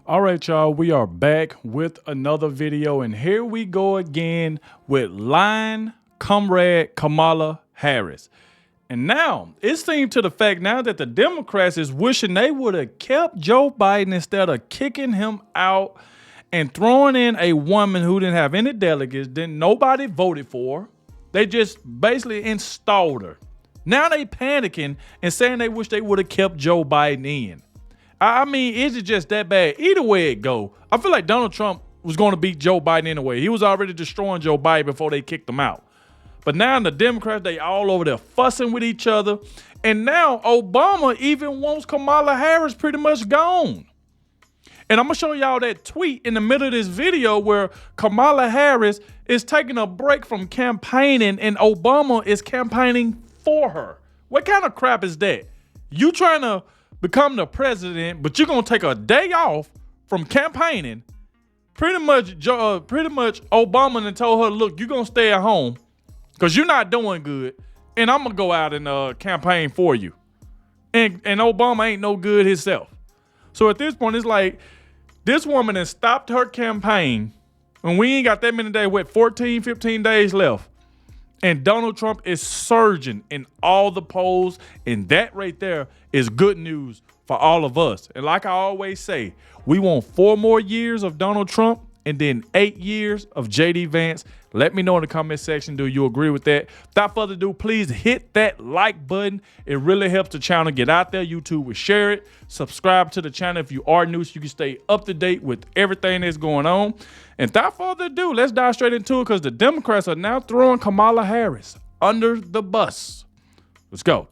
All right, y'all, we are back with another video, and here we go again with line comrade Kamala Harris. And now it seems to the fact now that the Democrats is wishing they would have kept Joe Biden instead of kicking him out and throwing in a woman who didn't have any delegates, didn't nobody voted for. They just basically installed her. Now they panicking and saying they wish they would have kept Joe Biden in. I mean, is it just that bad? Either way it go, I feel like Donald Trump was going to beat Joe Biden anyway. He was already destroying Joe Biden before they kicked him out. But now the Democrats, they all over there fussing with each other. And now Obama even wants Kamala Harris pretty much gone. And I'm going to show y'all that tweet in the middle of this video where Kamala Harris is taking a break from campaigning and Obama is campaigning for her. What kind of crap is that? You trying to become the president, but you're going to take a day off from campaigning. Pretty much Obama and told her, look, you're going to stay at home because you're not doing good, and I'm going to go out and campaign for you. And Obama ain't no good himself. So at this point, it's like this woman has stopped her campaign, and we ain't got that many days, 14, 15 days left. And Donald Trump is surging in all the polls, and that right there is good news for all of us. And like I always say, we want 4 more years of Donald Trump and then 8 years of J.D. Vance. Let me know in the comment section, do you agree with that? Without further ado, please hit that like button. It really helps the channel get out there. YouTube will share it. Subscribe to the channel if you are new so you can stay up to date with everything that's going on. And without further ado, let's dive straight into it because the Democrats are now throwing Kamala Harris under the bus. Let's go.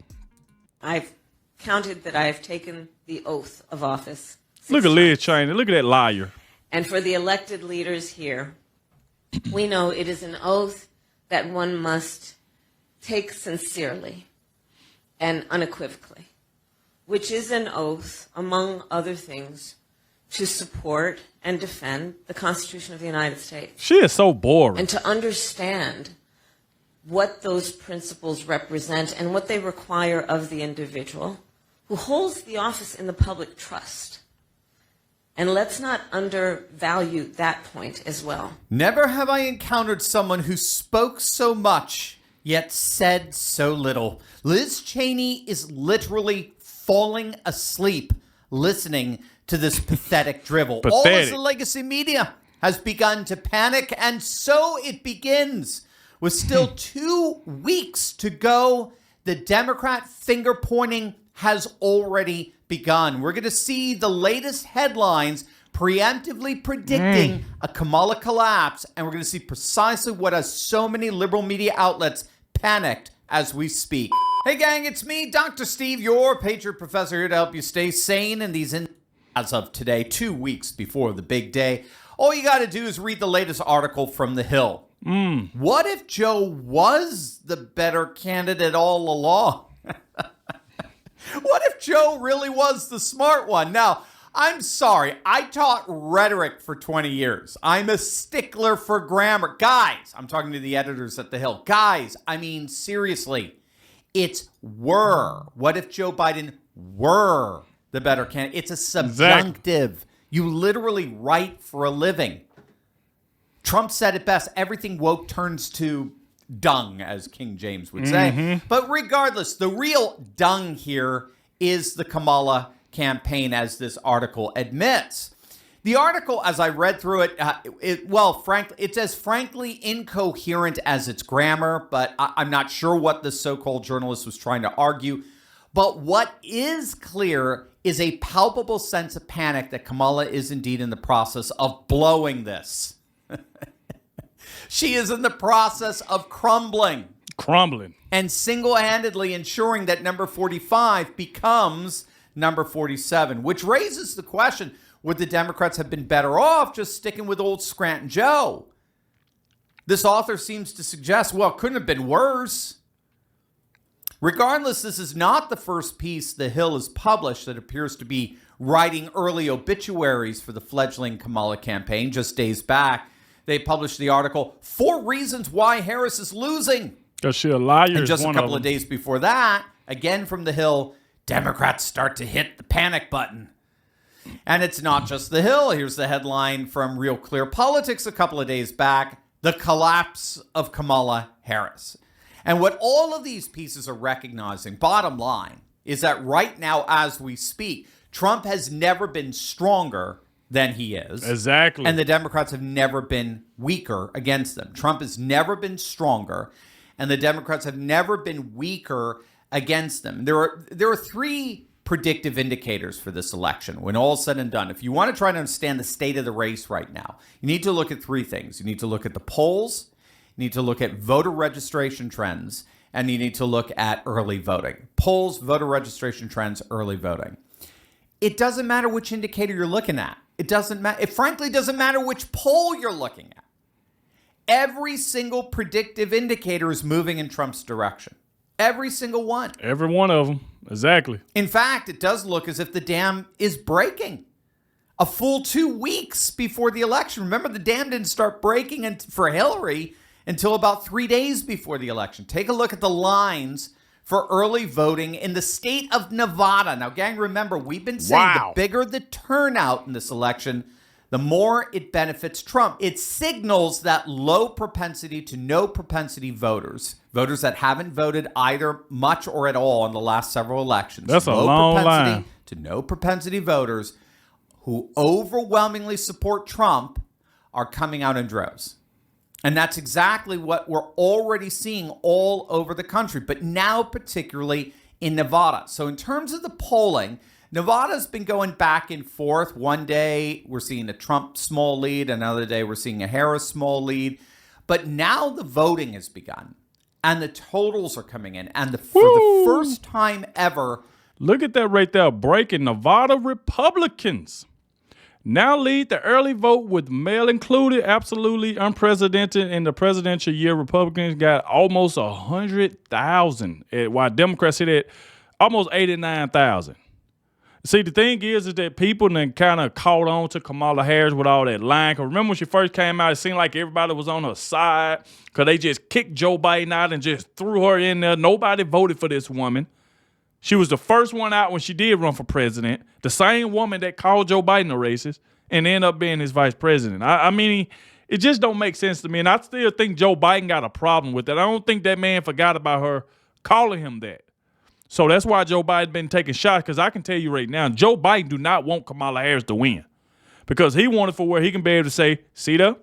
I've counted that I have taken the oath of office. Look at Liz Cheney. Look at that liar. And for the elected leaders here, we know it is an oath that one must take sincerely and unequivocally, which is an oath, among other things, to support and defend the Constitution of the United States. She is so boring. And to understand what those principles represent and what they require of the individual who holds the office in the public trust. And let's not undervalue that point as well. Never have I encountered someone who spoke so much, yet said so little. Liz Cheney is literally falling asleep listening to this pathetic drivel. All as the legacy media has begun to panic, and so it begins. With still 2 weeks to go, the Democrat finger-pointing has already begun. We're going to see the latest headlines preemptively predicting a Kamala collapse, and we're going to see precisely what has so many liberal media outlets panicked as we speak. Hey gang, it's me, Dr. Steve, your Patriot Professor, here to help you stay sane in these as of today, 2 weeks before the big day. All you got to do is read the latest article from The Hill. What if Joe was the better candidate all along? What if Joe really was the smart one? Now, I'm sorry. I taught rhetoric for 20 years. I'm a stickler for grammar. Guys, I'm talking to the editors at The Hill. Guys, I mean, seriously, it's were. What if Joe Biden were the better candidate? It's a subjunctive. Exactly. You literally write for a living. Trump said it best. Everything woke turns to dung, as King James would say. But regardless, the real dung here is the Kamala campaign, as this article admits. The article, as I read through it, frankly, it's as frankly incoherent as its grammar, but I'm not sure what the so-called journalist was trying to argue. But what is clear is a palpable sense of panic that Kamala is indeed in the process of blowing this. She is in the process of crumbling. And single-handedly ensuring that number 45 becomes number 47, which raises the question, would the Democrats have been better off just sticking with old Scranton Joe? This author seems to suggest, well, it couldn't have been worse. Regardless, this is not the first piece The Hill has published that appears to be writing early obituaries for the fledgling Kamala campaign. Just days back, they published the article, 4 Reasons Why Harris is Losing. Because she's a liar. And just a couple of days before that, again from The Hill, Democrats start to hit the panic button. And it's not just the Hill. Here's the headline from Real Clear Politics a couple of days back: the collapse of Kamala Harris. And what all of these pieces are recognizing, bottom line, is that right now, as we speak, Trump has never been stronger than he is. Exactly. And the Democrats have never been weaker against them. Trump has never been stronger, and the Democrats have never been weaker against them. There are three predictive indicators for this election when all said and done. If you want to try to understand the state of the race right now, you need to look at three things. You need to look at the polls, you need to look at voter registration trends, and you need to look at early voting. Polls, voter registration trends, early voting. It doesn't matter which indicator you're looking at. It doesn't matter. It frankly doesn't matter which poll you're looking at. Every single predictive indicator is moving in Trump's direction. Every single one. Every one of them. Exactly. In fact, it does look as if the dam is breaking a full 2 weeks before the election. Remember, the dam didn't start breaking for Hillary until about 3 days before the election. Take a look at the lines for early voting in the state of Nevada. Now, gang, remember, we've been saying the bigger the turnout in this election, the more it benefits Trump. It signals that low propensity to no propensity voters that haven't voted either much or at all in the last several elections. That's a low long propensity line. to no propensity voters who overwhelmingly support Trump are coming out in droves. And that's exactly what we're already seeing all over the country, but now particularly in Nevada. So in terms of the polling, Nevada's been going back and forth. One day we're seeing a Trump small lead, another day we're seeing a Harris small lead. But now the voting has begun and the totals are coming in. And for the first time ever, look at that right there. Breaking. Nevada Republicans now lead the early vote with mail included. Absolutely unprecedented in the presidential year. Republicans got almost 100,000, while Democrats hit at almost 89,000. See, the thing is that people then kind of caught on to Kamala Harris with all that lying. Because remember when she first came out, it seemed like everybody was on her side because they just kicked Joe Biden out and just threw her in there. Nobody voted for this woman. She was the first one out when she did run for president. The same woman that called Joe Biden a racist and ended up being his vice president. I mean, it just don't make sense to me. And I still think Joe Biden got a problem with that. I don't think that man forgot about her calling him that. So that's why Joe Biden been taking shots, because I can tell you right now, Joe Biden do not want Kamala Harris to win, because he wanted for where he can be able to say, see there,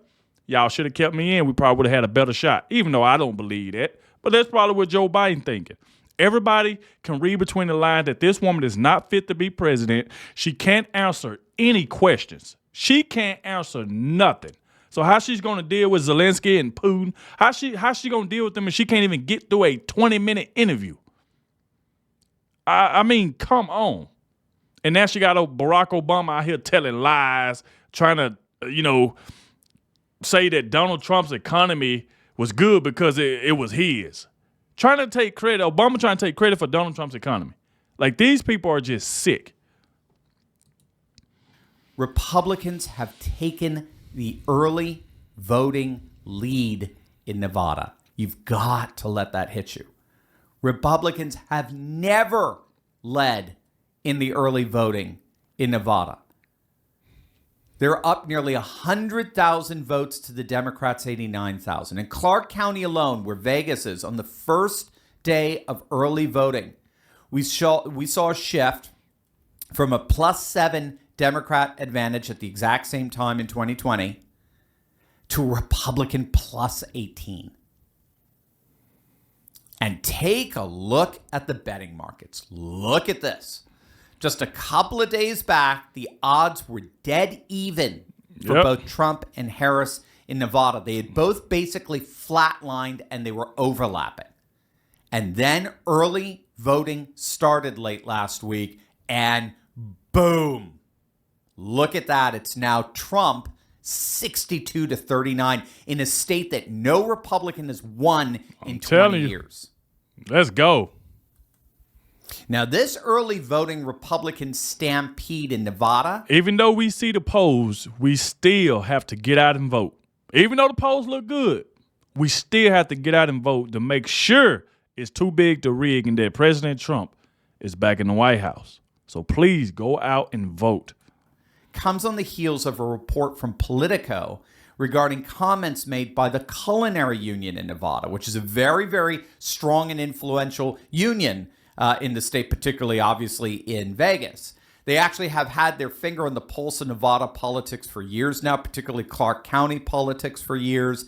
y'all should have kept me in. We probably would have had a better shot, even though I don't believe that. But that's probably what Joe Biden thinking. Everybody can read between the lines that this woman is not fit to be president. She can't answer any questions. She can't answer nothing. So how she's going to deal with Zelensky and Putin? How she going to deal with them if she can't even get through a 20-minute interview? I mean, come on. And now she got Barack Obama out here telling lies, trying to, say that Donald Trump's economy was good because it was his. Trying to take credit, Obama trying to take credit for Donald Trump's economy. Like, these people are just sick. Republicans have taken the early voting lead in Nevada. You've got to let that hit you. Republicans have never led in the early voting in Nevada. They're up nearly 100,000 votes to the Democrats' 89,000. In Clark County alone, where Vegas is, on the first day of early voting, we saw a shift from a +7 Democrat advantage at the exact same time in 2020 to a Republican +18. And take a look at the betting markets. Look at this. Just a couple of days back, the odds were dead even for both Trump and Harris in Nevada. They had both basically flatlined and they were overlapping. And then early voting started late last week, and boom. Look at that. It's now Trump 62-39 in a state that no Republican has won in 20 years. Let's go. Now, this early voting Republican stampede in Nevada. Even though we see the polls, we still have to get out and vote. Even though the polls look good, we still have to get out and vote to make sure it's too big to rig and that President Trump is back in the White House. So please go out and vote. comes on the heels of a report from Politico regarding comments made by the Culinary Union in Nevada, which is a very, very strong and influential union in the state, particularly, obviously, in Vegas. They actually have had their finger on the pulse of Nevada politics for years now, particularly Clark County politics for years.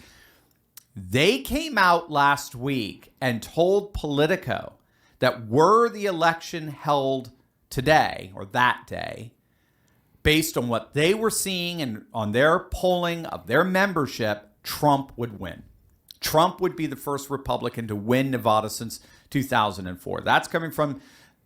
They came out last week and told Politico that were the election held today or that day, based on what they were seeing and on their polling of their membership, Trump would win. Trump would be the first Republican to win Nevada since 2004. That's coming from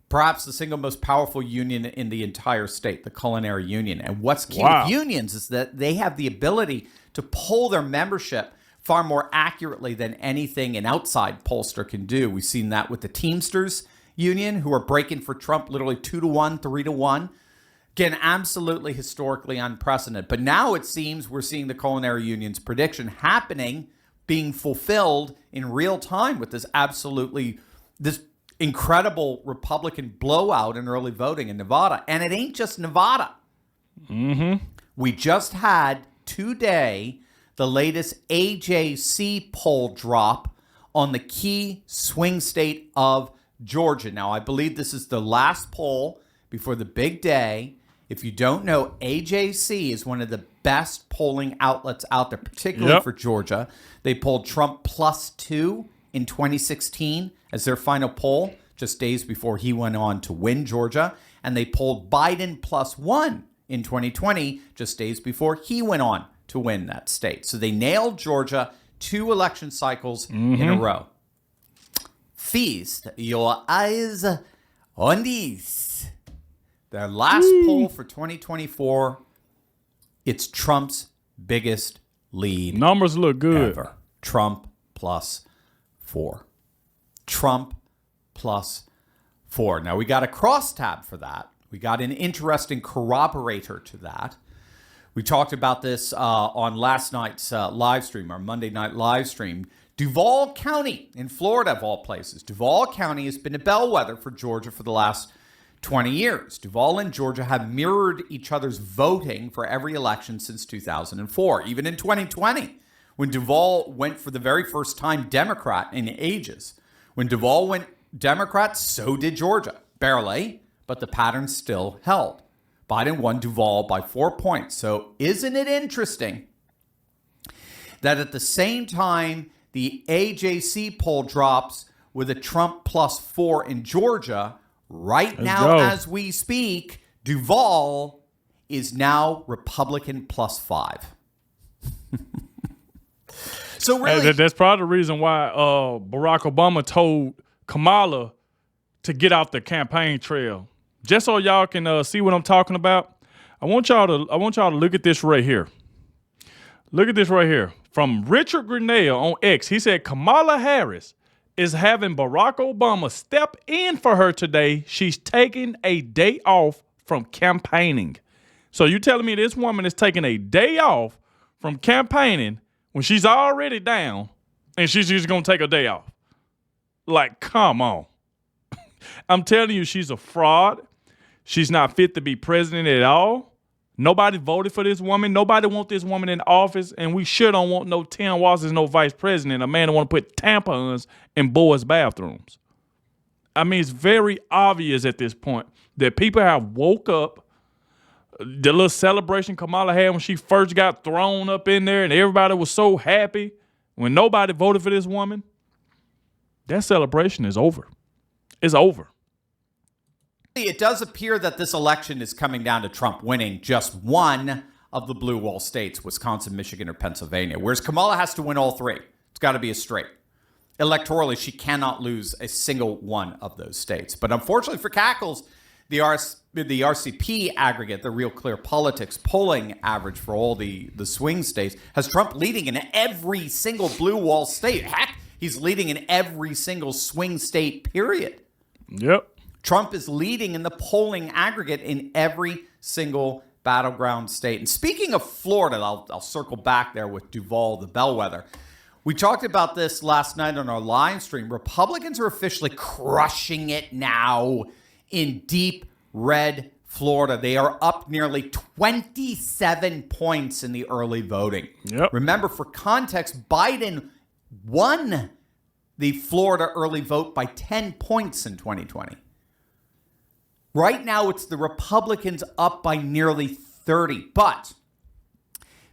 perhaps the single most powerful union in the entire state, the Culinary Union. And what's key with unions is that they have the ability to poll their membership far more accurately than anything an outside pollster can do. We've seen that with the Teamsters Union, who are breaking for Trump literally 2-1, 3-1. Again, absolutely historically unprecedented. But now it seems we're seeing the Culinary Union's prediction happening, being fulfilled in real time with this incredible Republican blowout in early voting in Nevada. And it ain't just Nevada. We just had today the latest AJC poll drop on the key swing state of Georgia. Now, I believe this is the last poll before the big day. If you don't know, AJC is one of the best polling outlets out there, particularly for Georgia. They polled Trump +2 in 2016 as their final poll, just days before he went on to win Georgia. And they polled Biden +1 in 2020, just days before he went on to win that state. So they nailed Georgia 2 election cycles in a row. Feast your eyes on these. Their last poll for 2024, it's Trump's biggest lead. Numbers look good. Ever. Trump +4. Trump +4. Now, we got a crosstab for that. We got an interesting corroborator to that. We talked about this on last night's live stream, our Monday night live stream. Duval County in Florida, of all places. Duval County has been a bellwether for Georgia for the last 20 years. Duval and Georgia have mirrored each other's voting for every election since 2004. Even in 2020, when Duval went for the very first time Democrat in ages. When Duval went Democrat, so did Georgia. Barely, but the pattern still held. Biden won Duval by 4 points. So isn't it interesting that at the same time the AJC poll drops with a Trump +4 in Georgia, right now as we speak, Duval is now Republican +5. So really, that's probably the reason why Barack Obama told Kamala to get off the campaign trail. Just so y'all can see what I'm talking about, I want y'all to look at this right here. Look at this right here. From Richard Grenell on X, he said Kamala Harris is having Barack Obama step in for her today. She's taking a day off from campaigning. So you telling me this woman is taking a day off from campaigning when she's already down and she's just going to take a day off? Like, come on. I'm telling you, she's a fraud. She's not fit to be president at all. Nobody voted for this woman. Nobody wants this woman in office, and we sure don't want no Tim Walz as no vice president, a man that want to put tampons in boys' bathrooms. I mean, it's very obvious at this point that people have woke up. The little celebration Kamala had when she first got thrown up in there and everybody was so happy when nobody voted for this woman, that celebration is over. It's over. It does appear that this election is coming down to Trump winning just one of the blue wall states, Wisconsin, Michigan, or Pennsylvania, whereas Kamala has to win all 3. It's got to be a straight. Electorally, she cannot lose a single one of those states. But unfortunately for Cackles, the RCP aggregate, the Real Clear Politics polling average for all the swing states, has Trump leading in every single blue wall state. Heck, he's leading in every single swing state, period. Yep. Trump is leading in the polling aggregate in every single battleground state. And speaking of Florida, I'll circle back there with Duval, the bellwether. We talked about this last night on our live stream. Republicans are officially crushing it now in deep red Florida. They are up nearly 27 points in the early voting. Yep. Remember, for context, Biden won the Florida early vote by 10 points in 2020. Right now, it's the Republicans up by nearly 30. But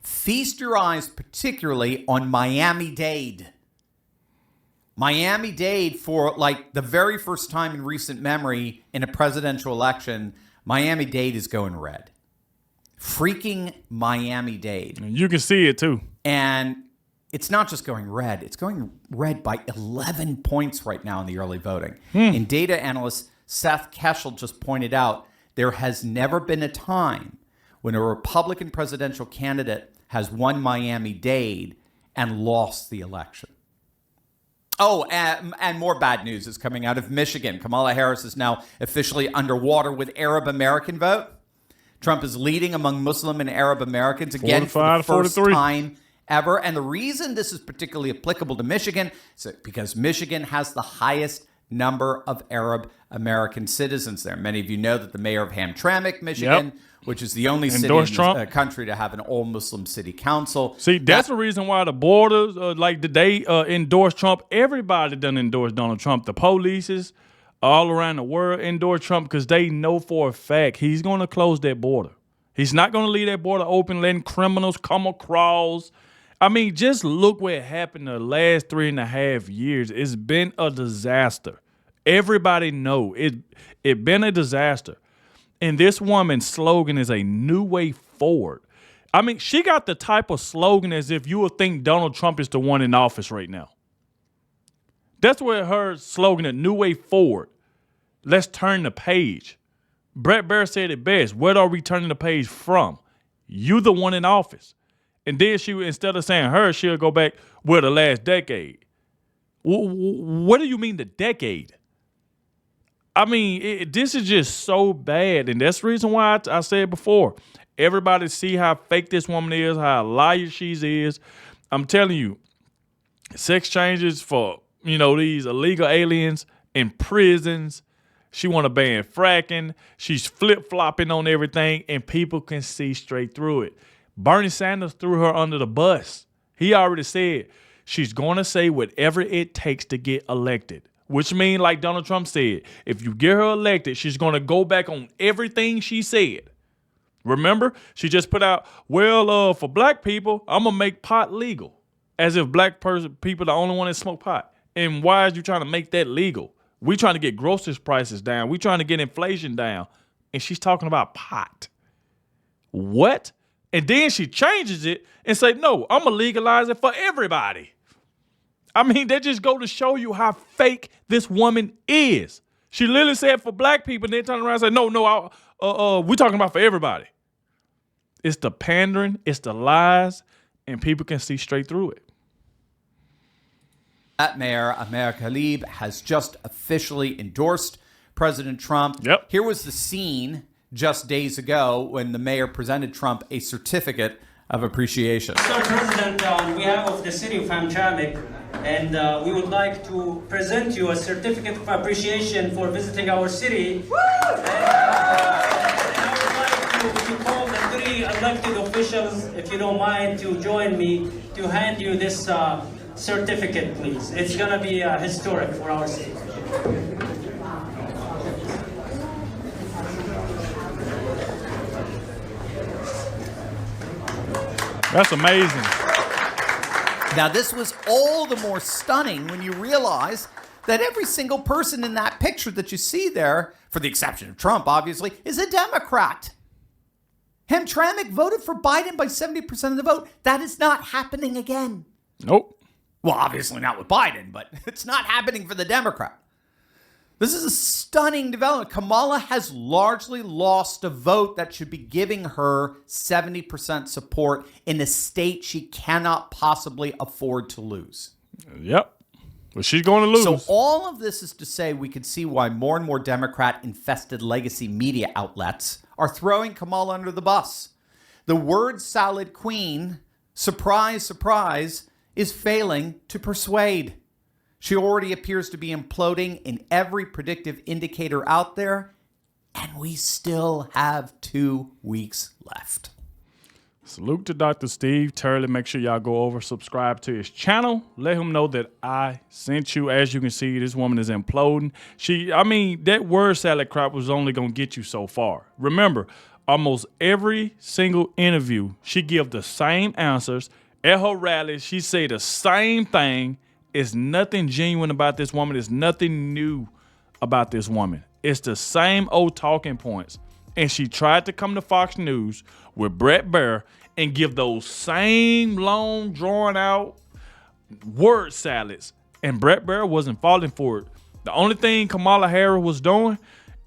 feast your eyes particularly on Miami-Dade. Miami-Dade, for like the very first time in recent memory in a presidential election, Miami-Dade is going red. Freaking Miami-Dade. You can see it too. And it's not just going red. It's going red by 11 points right now in the early voting. And data analyst Seth Keshel just pointed out there has never been a time when a Republican presidential candidate has won Miami-Dade and lost the election. Oh, and more bad news is coming out of Michigan. Kamala Harris is now officially underwater with Arab American vote. Trump is leading among Muslim and Arab Americans again for the first time ever. And the reason this is particularly applicable to Michigan is because Michigan has the highest number of Arab American citizens there. Many of you know that the mayor of Hamtramck, Michigan, which is the only city in the country to have an all-Muslim city council. See, that's the reason why the borders, like they endorse Trump. Everybody done endorse Donald Trump. The polices all around the world endorse Trump because they know for a fact he's going to close that border. He's not going to leave that border open, letting criminals come across. I mean, just look what happened the last 3.5 years. It's been a disaster. Everybody know it been a disaster. And this woman's slogan is a new way forward. I mean, she got the type of slogan as if you would think Donald Trump is the one in office right now. That's what her slogan, a new way forward. Let's turn the page. Brett Baer said it best. Where are we turning the page from? You the one in office. And then she, instead of saying her, she'll go back with the last decade. What do you mean the decade? I mean, this is just so bad. And that's the reason why I said before, everybody see how fake this woman is, how a liar she is. I'm telling you, sex changes for, these illegal aliens in prisons. She want to ban fracking. She's flip-flopping on everything, and people can see straight through it. Bernie Sanders threw her under the bus. He already said she's going to say whatever it takes to get elected. Which means, like Donald Trump said, if you get her elected, she's going to go back on everything she said. Remember, she just put out, for black people, I'm going to make pot legal. As if black people are the only one that smoke pot. And why is you trying to make that legal? We trying to get groceries prices down. We trying to get inflation down. And she's talking about pot. What? And then she changes it and say, no, I'm going to legalize it for everybody. I mean, that just go to show you how fake this woman is. She literally said for black people, and then turn around and say, no, we're talking about for everybody. It's the pandering, it's the lies, and people can see straight through it. That mayor, Amir Khalib, has just officially endorsed President Trump. Yep. Here was the scene just days ago when the mayor presented Trump a certificate of appreciation. Mr. President, on behalf of the city of Hamtramck, and we would like to present you a certificate of appreciation for visiting our city. And I would like to call the 3 elected officials, if you don't mind, to join me to hand you this certificate, please. It's going to be historic for our city. That's amazing. Now, this was all the more stunning when you realize that every single person in that picture that you see there, for the exception of Trump, obviously, is a Democrat. Hamtramck voted for Biden by 70% of the vote. That is not happening again. Nope. Well, obviously not with Biden, but it's not happening for the Democrat. This is a stunning development. Kamala has largely lost a vote that should be giving her 70% support in a state she cannot possibly afford to lose. Yep. Well, she's going to lose. So all of this is to say we can see why more and more Democrat-infested legacy media outlets are throwing Kamala under the bus. The word salad queen, surprise, surprise, is failing to persuade. She already appears to be imploding in every predictive indicator out there, And we still have 2 weeks left. Salute to Dr. Steve Turley. Make sure y'all go over, subscribe to his channel. Let him know that I sent you. As you can see, this woman is imploding. That word salad crap was only going to get you so far. Remember, almost every single interview, she give the same answers. At her rallies, she say the same thing. It's nothing genuine about this woman. It's nothing new about this woman. It's the same old talking points. And she tried to come to Fox News with Brett Baier and give those same long, drawn-out word salads. And Brett Baier wasn't falling for it. The only thing Kamala Harris was doing,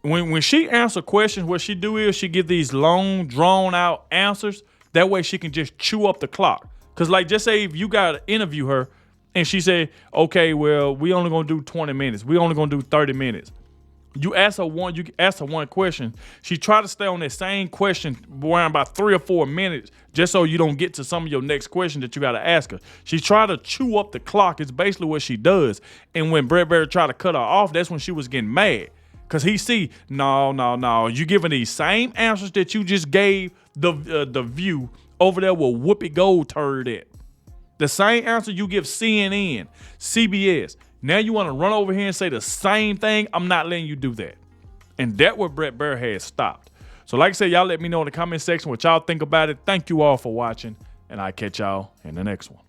when she answers questions, what she do is she give these long, drawn-out answers. That way she can just chew up the clock. Because, like, just say if you got to interview her and she said, okay, well, we only going to do 20 minutes. We only going to do 30 minutes. You ask her one question. She try to stay on that same question around about 3 or 4 minutes, just so you don't get to some of your next question that you got to ask her. She try to chew up the clock. It's basically what she does. And when Brett Baier tried to cut her off, that's when she was getting mad. Because he see, no. You giving these same answers that you just gave the View over there with Whoopi Goldberg at. The same answer you give CNN, CBS. Now you want to run over here and say the same thing? I'm not letting you do that. And that what Brett Baier had stopped. So like I said, y'all let me know in the comment section what y'all think about it. Thank you all for watching, and I'll catch y'all in the next one.